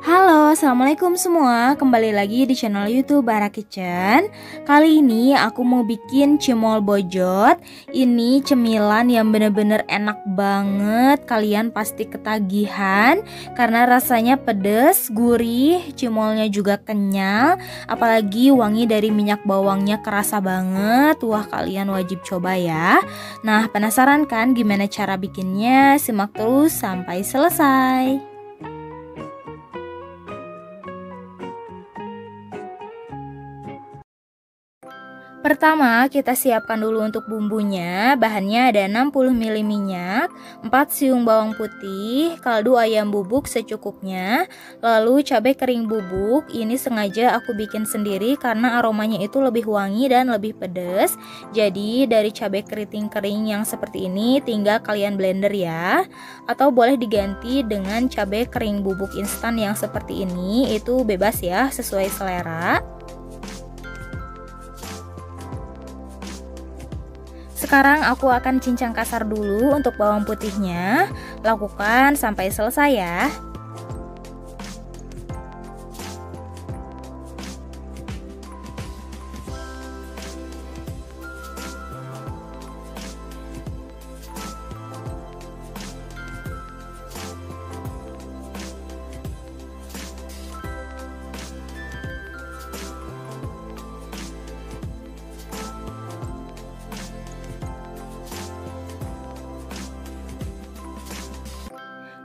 Halo, assalamualaikum semua. Kembali lagi di channel YouTube Bara Kitchen. Kali ini aku mau bikin cimol bojot. Ini cemilan yang bener-bener enak banget. Kalian pasti ketagihan karena rasanya pedas, gurih, cimolnya juga kenyal. Apalagi wangi dari minyak bawangnya kerasa banget. Wah, kalian wajib coba ya. Nah, penasaran kan gimana cara bikinnya? Simak terus sampai selesai. Pertama, kita siapkan dulu untuk bumbunya. Bahannya ada 60 ml minyak, 4 siung bawang putih, kaldu ayam bubuk secukupnya, lalu cabai kering bubuk. Ini sengaja aku bikin sendiri karena aromanya itu lebih wangi dan lebih pedas. Jadi dari cabai keriting kering yang seperti ini tinggal kalian blender ya. Atau boleh diganti dengan cabai kering bubuk instan yang seperti ini. Itu bebas ya, sesuai selera. Sekarang aku akan cincang kasar dulu untuk bawang putihnya. Lakukan sampai selesai ya.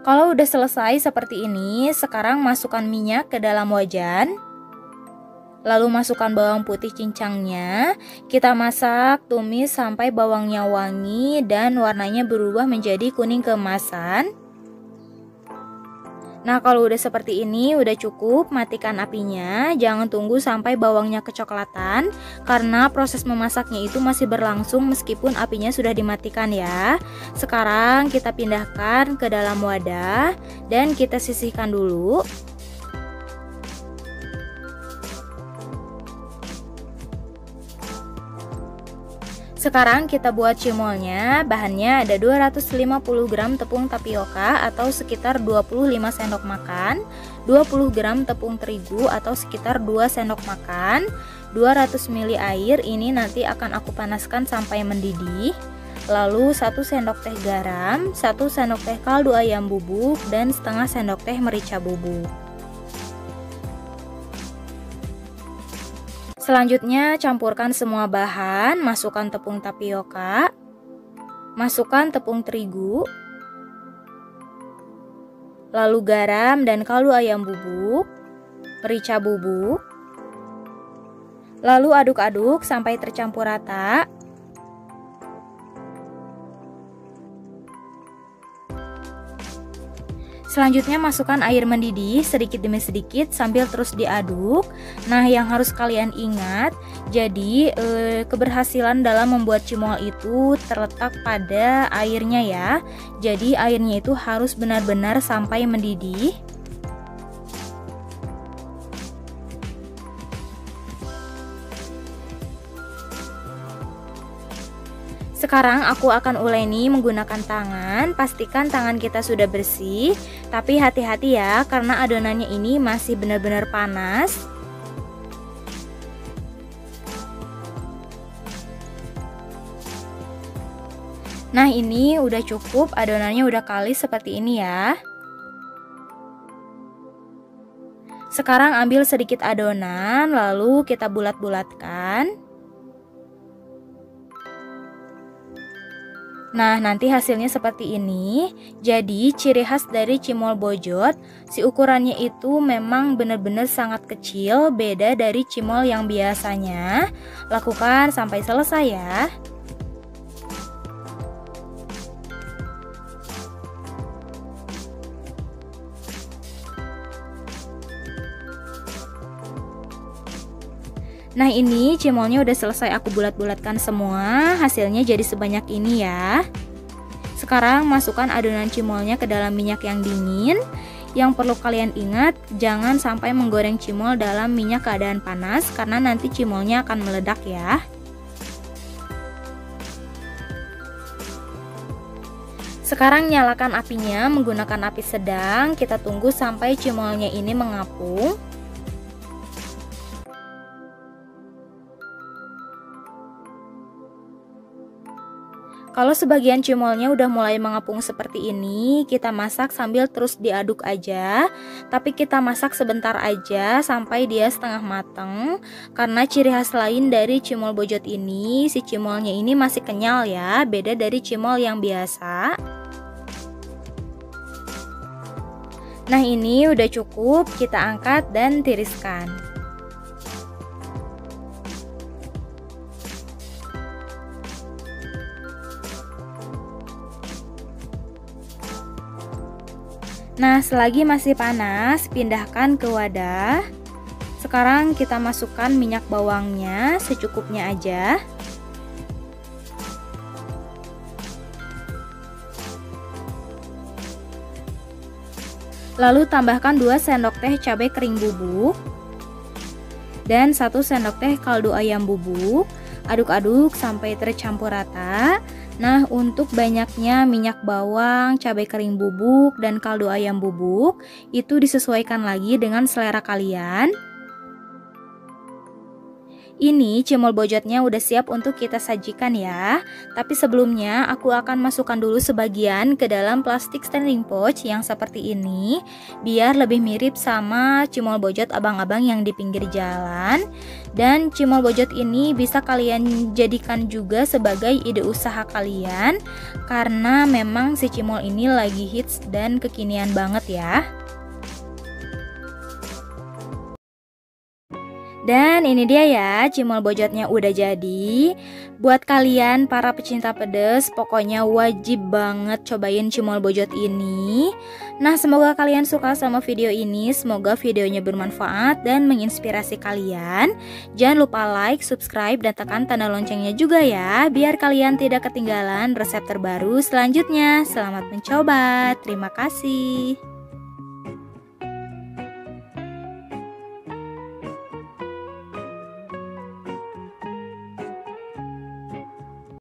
Kalau udah selesai seperti ini, sekarang masukkan minyak ke dalam wajan. Lalu masukkan bawang putih cincangnya. Kita masak, tumis sampai bawangnya wangi dan warnanya berubah menjadi kuning keemasan. Nah, kalau udah seperti ini udah cukup, matikan apinya. Jangan tunggu sampai bawangnya kecoklatan karena proses memasaknya itu masih berlangsung meskipun apinya sudah dimatikan ya. Sekarang kita pindahkan ke dalam wadah dan kita sisihkan dulu. Sekarang kita buat cimolnya. Bahannya ada 250 gram tepung tapioka atau sekitar 25 sendok makan, 20 gram tepung terigu atau sekitar 2 sendok makan, 200 ml air. Ini nanti akan aku panaskan sampai mendidih. Lalu 1 sendok teh garam, 1 sendok teh kaldu ayam bubuk dan setengah sendok teh merica bubuk. Selanjutnya campurkan semua bahan, masukkan tepung tapioka, masukkan tepung terigu, lalu garam dan kaldu ayam bubuk, merica bubuk, lalu aduk-aduk sampai tercampur rata. Selanjutnya masukkan air mendidih sedikit demi sedikit sambil terus diaduk. Nah, yang harus kalian ingat, jadi keberhasilan dalam membuat cimol itu terletak pada airnya ya. Jadi airnya itu harus benar-benar sampai mendidih. Sekarang aku akan uleni menggunakan tangan. Pastikan tangan kita sudah bersih, tapi hati-hati ya karena adonannya ini masih benar-benar panas. Nah, ini udah cukup, adonannya udah kalis seperti ini ya. Sekarang ambil sedikit adonan lalu kita bulat-bulatkan. Nah, nanti hasilnya seperti ini. Jadi, ciri khas dari cimol bojot, si ukurannya itu memang benar-benar sangat kecil, beda dari cimol yang biasanya. Lakukan sampai selesai ya. Nah, ini cimolnya udah selesai aku bulat-bulatkan semua. Hasilnya jadi sebanyak ini ya. Sekarang masukkan adonan cimolnya ke dalam minyak yang dingin. Yang perlu kalian ingat, jangan sampai menggoreng cimol dalam minyak keadaan panas karena nanti cimolnya akan meledak ya. Sekarang nyalakan apinya menggunakan api sedang. Kita tunggu sampai cimolnya ini mengapung. Kalau sebagian cimolnya udah mulai mengapung seperti ini, kita masak sambil terus diaduk aja. Tapi kita masak sebentar aja sampai dia setengah mateng. Karena ciri khas lain dari cimol bojot ini, si cimolnya ini masih kenyal ya, beda dari cimol yang biasa. Nah ini udah cukup, kita angkat dan tiriskan. Nah, selagi masih panas, pindahkan ke wadah. Sekarang kita masukkan minyak bawangnya secukupnya aja. Lalu tambahkan 2 sendok teh cabai kering bubuk dan 1 sendok teh kaldu ayam bubuk. Aduk-aduk sampai tercampur rata. Nah, untuk banyaknya minyak bawang, cabai kering bubuk, dan kaldu ayam bubuk itu disesuaikan lagi dengan selera kalian. Ini cimol bojotnya udah siap untuk kita sajikan ya. Tapi sebelumnya aku akan masukkan dulu sebagian ke dalam plastik standing pouch yang seperti ini, biar lebih mirip sama cimol bojot abang-abang yang di pinggir jalan. Dan cimol bojot ini bisa kalian jadikan juga sebagai ide usaha kalian, karena memang si cimol ini lagi hits dan kekinian banget ya. Dan ini dia ya, cimol bojotnya udah jadi. Buat kalian para pecinta pedas, pokoknya wajib banget cobain cimol bojot ini. Nah, semoga kalian suka sama video ini. Semoga videonya bermanfaat dan menginspirasi kalian. Jangan lupa like, subscribe, dan tekan tanda loncengnya juga ya, biar kalian tidak ketinggalan resep terbaru selanjutnya. Selamat mencoba, terima kasih.